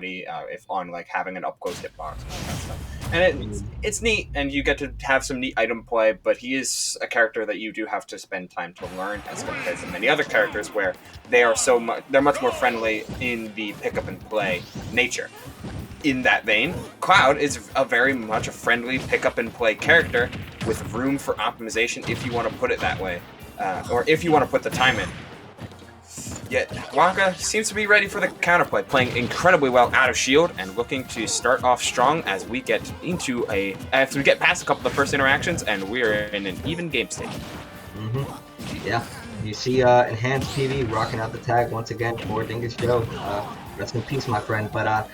ability if on like having an up close hitbox and all that stuff. And it's neat, and you get to have some neat item play. But he is a character that you do have to spend time to learn, as compared to many other characters where they're much more friendly in the pick up and play nature. In that vein, Cloud is a very much a friendly pick-up-and-play character with room for optimization if you want to put it that way, or if you want to put the time in. Yet, WaKa seems to be ready for the counterplay, playing incredibly well out of shield and looking to start off strong as we get past a couple of the first interactions and we're in an even game state. Yeah, you see enhancedPV rocking out the tag once again for Dingus Joe. Rest in peace, my friend. But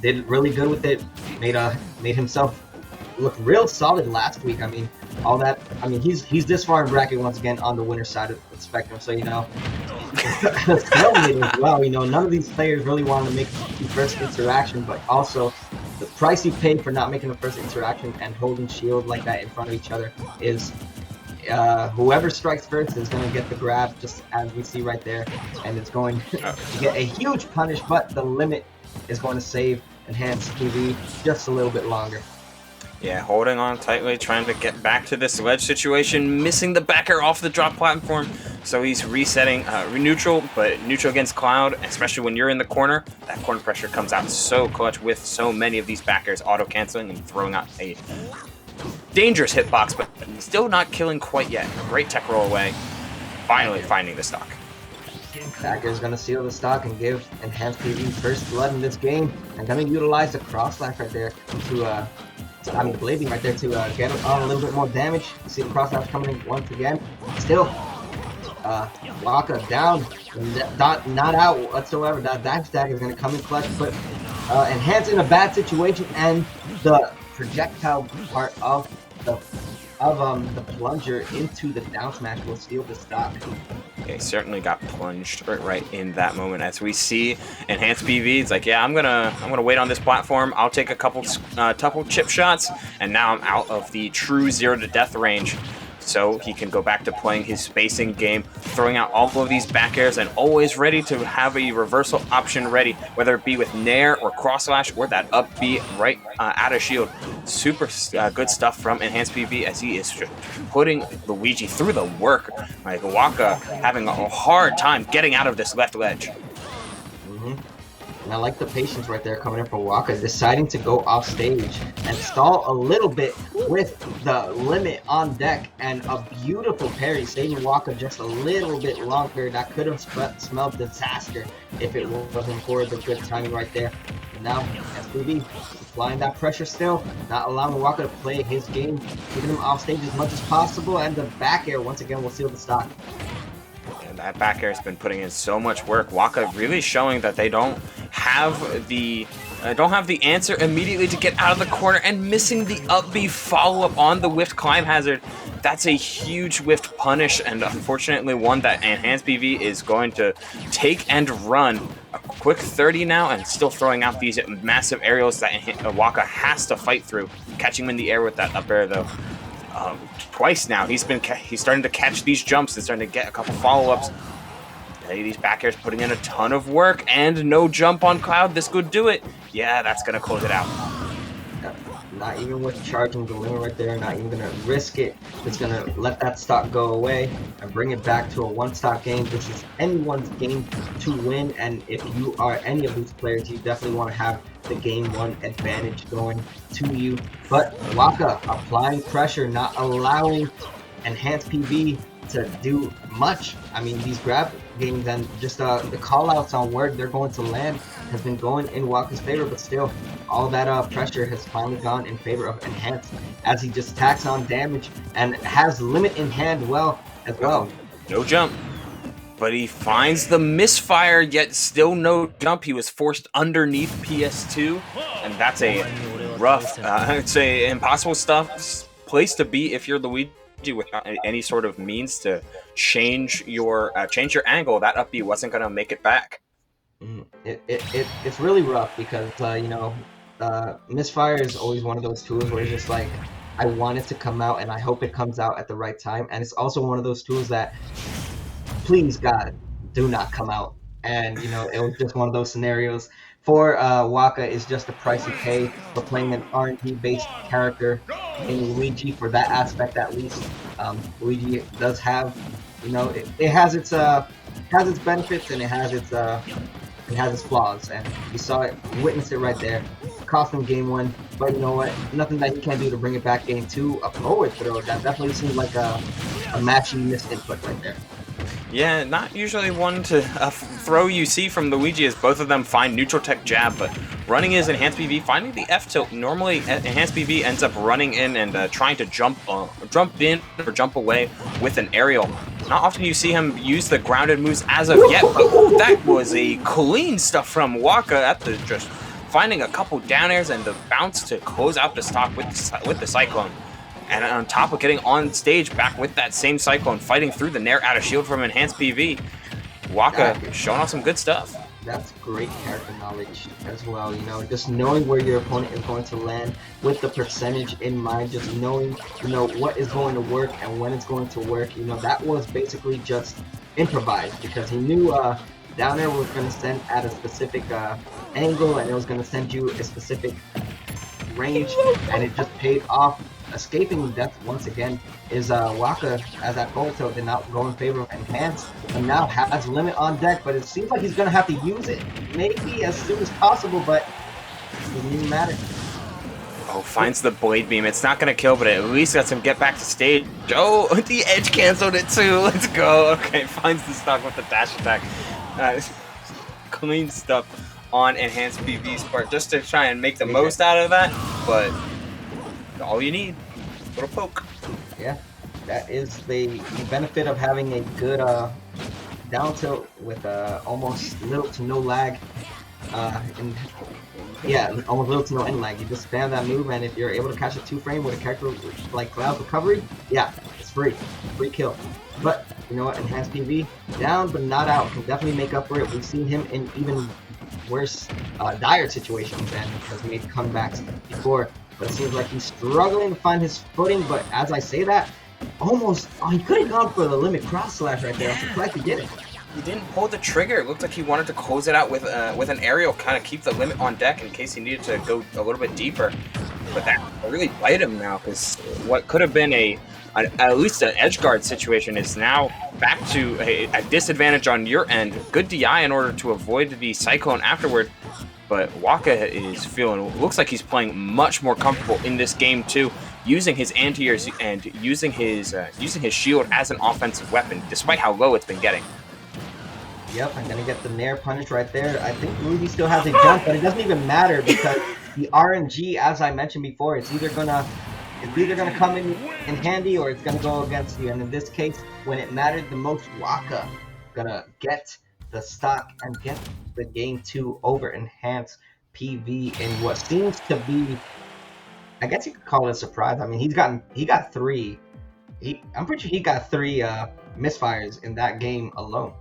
did really good with it. Made himself look real solid last week. I mean, all that. I mean, he's this far in bracket once again on the winner's side of the spectrum. So stalemate as well. None of these players really want to make the first interaction, but also the price you pay for not making the first interaction and holding shield like that in front of each other is. Whoever strikes first is going to get the grab, just as we see right there, and it's going to get a huge punish, but the limit is going to save enhancedPV just a little bit longer. Yeah, holding on tightly, trying to get back to this ledge situation, missing the back air off the drop platform, so he's resetting neutral, but neutral against Cloud, especially when you're in the corner, that corner pressure comes out so clutch with so many of these back airs auto-canceling and throwing out a dangerous hitbox, but still not killing quite yet. Great tech roll away. Finally finding the stock. Backer is going to seal the stock and give enhancedPV first blood in this game. And going to utilize the cross slash right there the blading right there to get on a little bit more damage. You see the cross slash coming in once again. Still, WaKa down, not out whatsoever. That dash tag is going to come in clutch, but Enhance in a bad situation, and the projectile part of the plunger into the down smash will steal the stock. Okay, certainly got plunged right in that moment. As we see enhancedPV, it's like, yeah, I'm gonna wait on this platform. I'll take a couple chip shots, and now I'm out of the true 0 to death range. So he can go back to playing his spacing game, throwing out all of these back airs, and always ready to have a reversal option ready, whether it be with Nair or cross slash or that up B right out of shield. Super good stuff from enhancedPV as he is putting Luigi through the work. Like WaKa having a hard time getting out of this left ledge. And I like the patience right there coming in for WaKa, deciding to go off stage and stall a little bit with the limit on deck, and a beautiful parry, saving WaKa just a little bit longer. That could have smelled disaster if it wasn't for the good timing right there. And now enhancedPV applying that pressure still, not allowing WaKa to play his game, keeping him off stage as much as possible, and the back air once again will seal the stock. And that back air has been putting in so much work. WaKa really showing that they don't have the answer immediately to get out of the corner, and missing the up B follow-up on the whiffed climb hazard. That's a huge whiffed punish, and unfortunately one that enhancedPV is going to take and run. A quick 30 now, and still throwing out these massive aerials that WaKa has to fight through. Catching him in the air with that up air though. Twice now he's starting to catch these jumps and starting to get a couple follow-ups. These back airs putting in a ton of work, and no jump on Cloud. This could do it. Yeah, that's gonna close it out. Not even with charging the limit right there, not even gonna risk it. It's gonna let that stock go away and bring it back to a one-stock game. This is anyone's game to win, and if you are any of these players, you definitely want to have the game one advantage going to you. But WaKa applying pressure, not allowing enhancedPV to do much. I mean, these grab games and just the call outs on where they're going to land has been going in WaKa's favor, but still all that pressure has finally gone in favor of Enhance, as he just tacks on damage and has limit in hand as well. No jump, but he finds the misfire, yet still no jump. He was forced underneath PS2, and that's a rough, it's a impossible place to be if you're Luigi without any sort of means to change your angle. That up B wasn't going to make it back. It's really rough because misfire is always one of those tools where it's just like, I want it to come out and I hope it comes out at the right time, and it's also one of those tools that, please God, do not come out. And it was just one of those scenarios for WaKa is just the price you pay for playing an RNG-based character in Luigi. For that aspect, at least, Luigi does have, you know, it has its benefits and it has its flaws, and you saw it, you witnessed it right there. Cost him game 1, but you know what? Nothing that he can do to bring it back game 2. A forward throw, that definitely seemed like a matchy missed input right there. Yeah, not usually one to throw you see from Luigi as both of them find neutral tech jab, but running his enhanced PV, finding the F tilt. Normally, enhanced PV ends up running in and trying to jump in or jump away with an aerial. Not often you see him use the grounded moves as of yet, but that was a clean stuff from WaKa at the just finding a couple down airs and the bounce to close out the stock with the Cyclone. And on top of getting on stage back with that same Cyclone, fighting through the Nair out of shield from enhanced PV, WaKa showing off some good stuff. That's great character knowledge as well, you know, just knowing where your opponent is going to land with the percentage in mind, just knowing, you know, what is going to work and when it's going to work. You know, that was basically just improvised because he knew down there was going to send at a specific angle and it was going to send you a specific range, and it just paid off. Escaping death once again is WaKa, as that forward tilt did not go in favor of Enhance, and now has limit on deck, but it seems like he's going to have to use it maybe as soon as possible, but it doesn't even matter. Oh, finds the Blade Beam. It's not going to kill, but it at least lets him get back to stage. Oh, the edge canceled it too. Let's go. Okay, finds the stock with the dash attack. Clean stuff on Enhanced PV's part just to try and make the most out of that, but all you need, a little poke. Yeah, that is the benefit of having a good down tilt with almost little to no lag. Almost little to no end lag. You just spam that move, and if you're able to catch a 2-frame with a character like Cloud Recovery, yeah, it's free kill. But you know what, Enhanced PV, down but not out, can definitely make up for it. We've seen him in even worse, dire situations and has made comebacks before. But it seems like he's struggling to find his footing, but as I say that, he could have gone for the limit cross slash right there. I'm surprised he didn't. He didn't pull the trigger. It looked like he wanted to close it out with an aerial, kind of keep the limit on deck in case he needed to go a little bit deeper. But that really bite him now, because what could have been at least an edge guard situation is now back to a disadvantage on your end. Good DI in order to avoid the Cyclone afterward. But WaKa is looks like he's playing much more comfortable in this game too, using his anti-airs and using his shield as an offensive weapon, despite how low it's been getting. Yep, I'm gonna get the Nair punish right there. I think Luigi still has a jump, but it doesn't even matter because the RNG, as I mentioned before, it's either gonna come in handy or it's gonna go against you. And in this case, when it mattered the most, WaKa gonna get the stock and get the game 2 over Enhanced PV in what seems to be, I guess you could call it a surprise. I mean, he got 3. I'm pretty sure he got 3 misfires in that game alone.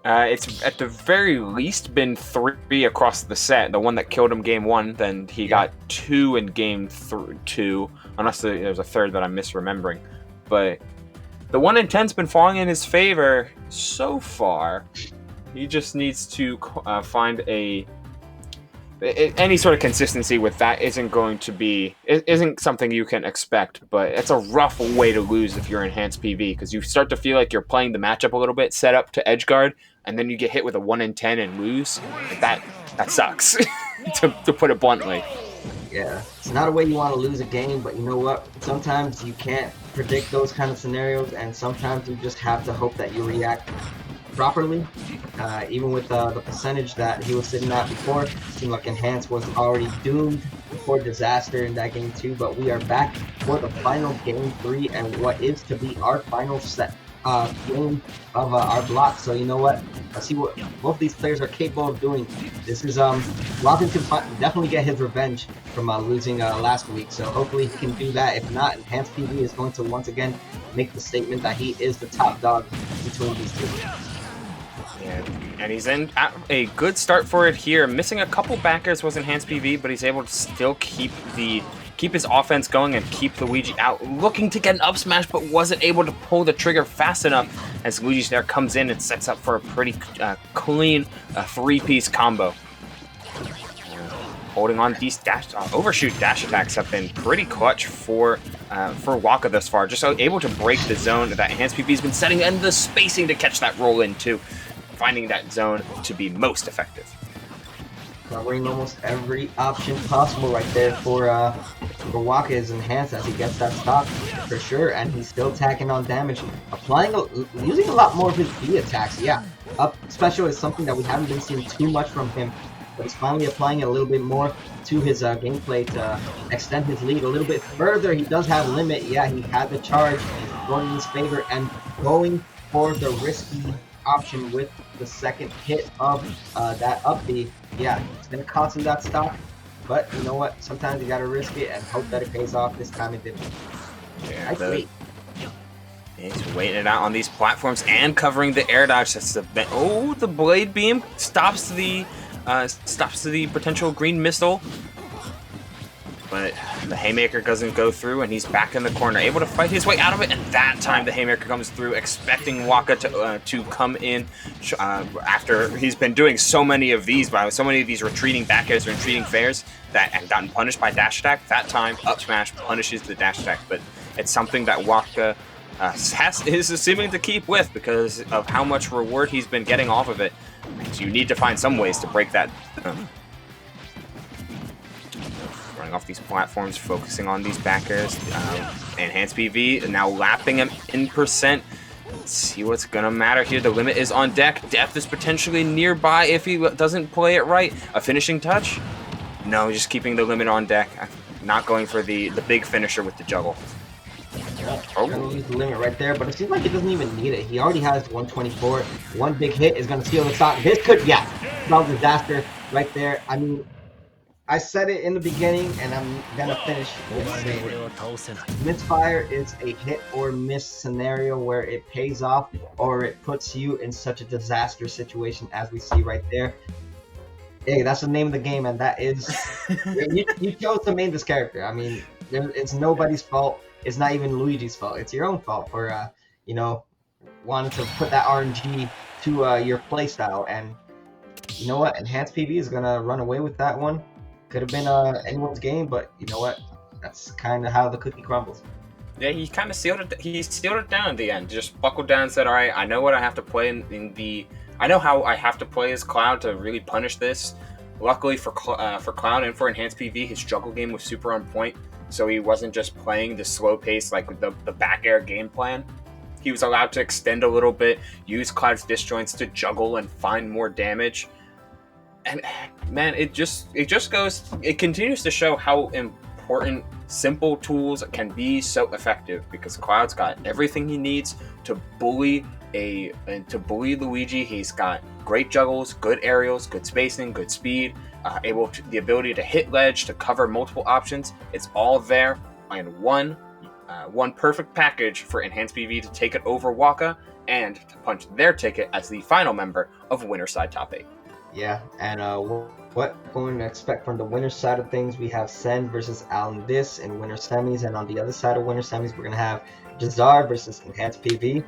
It's at the very least been 3 across the set. The one that killed him game 1, then he got 2 in game 2, unless there's a third that I'm misremembering. But the 1 in 10's been falling in his favor so far. He just needs to find any sort of consistency with that. Isn't something you can expect, but it's a rough way to lose if you're Enhanced PV, because you start to feel like you're playing the matchup a little bit, set up to edge guard, and then you get hit with a 1 in 10 and lose. Like that sucks, to put it bluntly. Yeah, it's not a way you want to lose a game, but you know what? Sometimes you can't predict those kind of scenarios, and sometimes you just have to hope that you react properly. Even with the percentage that he was sitting at before, it seemed like Enhance was already doomed for disaster in that game 2, but we are back for the final game 3 and what is to be our final set game of our block. So you know what? Let's see what both these players are capable of doing. This is WaKa can definitely get his revenge from losing last week. So hopefully he can do that. If not, Enhanced PV is going to once again make the statement that he is the top dog between these two. And he's in a good start for it here. Missing a couple backers was Enhanced PV, but he's able to still keep his offense going and keep Luigi out. Looking to get an up smash, but wasn't able to pull the trigger fast enough as Luigi's there comes in and sets up for a pretty clean 3-piece combo. holding on. These overshoot dash attacks have been pretty clutch for WaKa thus far. Just able to break the zone that Enhanced PV has been setting, and the spacing to catch that roll in too. Finding that zone to be most effective. Covering almost every option possible right there for WaKa is enhanced as he gets that stock for sure, and he's still tacking on damage, using a lot more of his B attacks. Yeah, up special is something that we haven't been seeing too much from him, but he's finally applying it a little bit more to his gameplay to extend his lead a little bit further. He does have limit. Yeah, he had the charge going in his favor and going for the risky option with the second hit of that up B. Yeah, it's gonna cost him that stock, but you know what? Sometimes you gotta risk it and hope that it pays off. This time it didn't. Yeah, he's waiting it out on these platforms and covering the air dodge. That's the blade beam stops the potential green missile. But the haymaker doesn't go through, and he's back in the corner, able to fight his way out of it. And that time, the haymaker comes through, expecting WaKa to come in after he's been doing so many of these retreating back airs, retreating fairs and gotten punished by dash attack. That time, up smash punishes the dash attack, but it's something that WaKa is seeming to keep with because of how much reward he's been getting off of it. So you need to find some ways to break that. Running off these platforms, focusing on these backers. Enhanced PV now lapping him in percent. Let's see what's gonna matter here. The limit is on deck. Death is potentially nearby if he doesn't play it right. A finishing touch? No, just keeping the limit on deck. Not going for the big finisher with the juggle. Gonna use the limit right there, but it seems like he doesn't even need it. He already has 124. One big hit is gonna steal the stock. This could, yeah, spell disaster right there. I mean, I said it in the beginning, and I'm gonna finish with saying it. Misfire is a hit or miss scenario where it pays off or it puts you in such a disaster situation as we see right there. Hey, that's the name of the game, and that is you chose to main this character. I mean, it's nobody's fault. It's not even Luigi's fault. It's your own fault for wanting to put that RNG to your playstyle. And you know what? Enhanced PV is gonna run away with that one. Could have been anyone's game, but you know what? That's kind of how the cookie crumbles. Yeah, he kind of sealed it. He sealed it down at the end. Just buckled down and said, "All right, I know what I have to play I know how I have to play as Cloud to really punish this." Luckily for Cloud and for Enhanced PV, his juggle game was super on point, so he wasn't just playing the slow pace like the back air game plan. He was allowed to extend a little bit, use Cloud's disjoints to juggle and find more damage. And man, it continues to show how important simple tools can be so effective, because Cloud's got everything he needs to bully Luigi. He's got great juggles, good aerials, good spacing, good speed, the ability to hit ledge, to cover multiple options. It's all there in one perfect package for Enhanced PV to take it over WaKa and to punch their ticket as the final member of Winner's Side Top 8. Yeah, and what we're going to expect from the winner's side of things, we have Sen versus Alan Dis in winner semis, and on the other side of winner semis, we're going to have Jazar versus Enhanced PV.